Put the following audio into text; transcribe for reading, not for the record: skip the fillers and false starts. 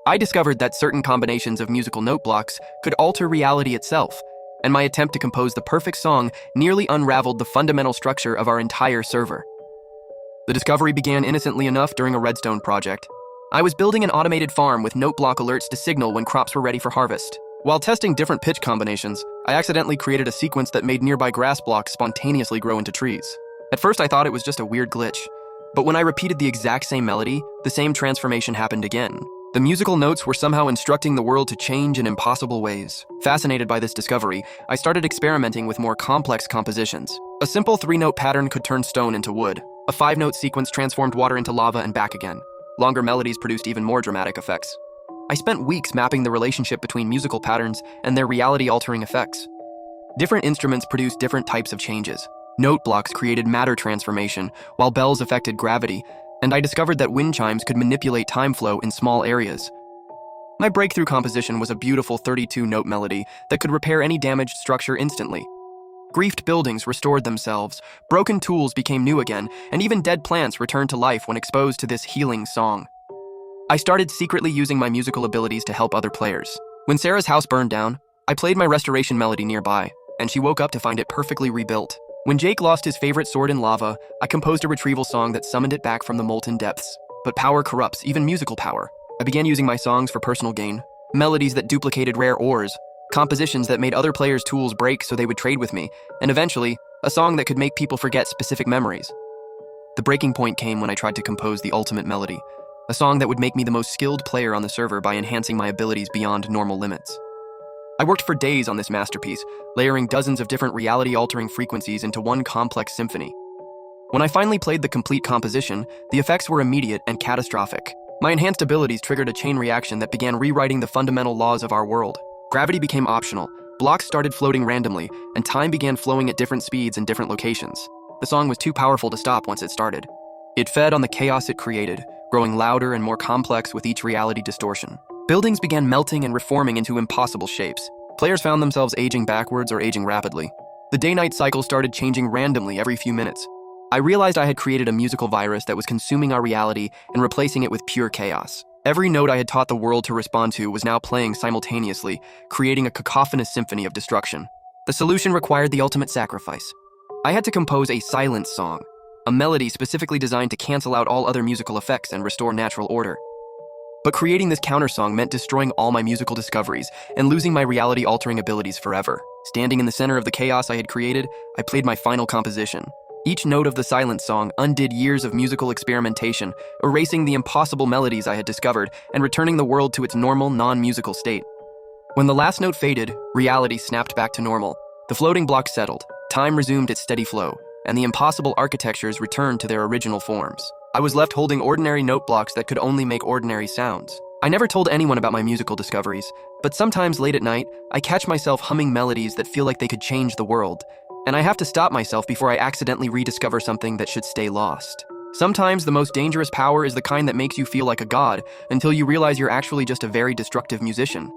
I discovered that certain combinations of musical note blocks could alter reality itself, and my attempt to compose the perfect song nearly unraveled the fundamental structure of our entire server. The discovery began innocently enough during a redstone project. I was building an automated farm with note block alerts to signal when crops were ready for harvest. While testing different pitch combinations, I accidentally created a sequence that made nearby grass blocks spontaneously grow into trees. At first, I thought it was just a weird glitch, but when I repeated the exact same melody, the same transformation happened again. The musical notes were somehow instructing the world to change in impossible ways. Fascinated by this discovery, I started experimenting with more complex compositions. A simple 3-note pattern could turn stone into wood. A 5-note sequence transformed water into lava and back again. Longer melodies produced even more dramatic effects. I spent weeks mapping the relationship between musical patterns and their reality-altering effects. Different instruments produced different types of changes. Note blocks created matter transformation, while bells affected gravity, and I discovered that wind chimes could manipulate time flow in small areas. My breakthrough composition was a beautiful 32-note melody that could repair any damaged structure instantly. Griefed buildings restored themselves, broken tools became new again, and even dead plants returned to life when exposed to this healing song. I started secretly using my musical abilities to help other players. When Sarah's house burned down, I played my restoration melody nearby, and she woke up to find it perfectly rebuilt. When Jake lost his favorite sword in lava, I composed a retrieval song that summoned it back from the molten depths. But power corrupts, even musical power. I began using my songs for personal gain, melodies that duplicated rare ores, compositions that made other players' tools break so they would trade with me, and eventually, a song that could make people forget specific memories. The breaking point came when I tried to compose the ultimate melody, a song that would make me the most skilled player on the server by enhancing my abilities beyond normal limits. I worked for days on this masterpiece, layering dozens of different reality-altering frequencies into one complex symphony. When I finally played the complete composition, the effects were immediate and catastrophic. My enhanced abilities triggered a chain reaction that began rewriting the fundamental laws of our world. Gravity became optional, blocks started floating randomly, and time began flowing at different speeds in different locations. The song was too powerful to stop once it started. It fed on the chaos it created, growing louder and more complex with each reality distortion. Buildings began melting and reforming into impossible shapes. Players found themselves aging backwards or aging rapidly. The day-night cycle started changing randomly every few minutes. I realized I had created a musical virus that was consuming our reality and replacing it with pure chaos. Every note I had taught the world to respond to was now playing simultaneously, creating a cacophonous symphony of destruction. The solution required the ultimate sacrifice. I had to compose a silence song, a melody specifically designed to cancel out all other musical effects and restore natural order. But creating this countersong meant destroying all my musical discoveries and losing my reality-altering abilities forever. Standing in the center of the chaos I had created, I played my final composition. Each note of the silence song undid years of musical experimentation, erasing the impossible melodies I had discovered and returning the world to its normal, non-musical state. When the last note faded, reality snapped back to normal. The floating blocks settled, time resumed its steady flow, and the impossible architectures returned to their original forms. I was left holding ordinary note blocks that could only make ordinary sounds. I never told anyone about my musical discoveries, but sometimes late at night, I catch myself humming melodies that feel like they could change the world, and I have to stop myself before I accidentally rediscover something that should stay lost. Sometimes the most dangerous power is the kind that makes you feel like a god until you realize you're actually just a very destructive musician.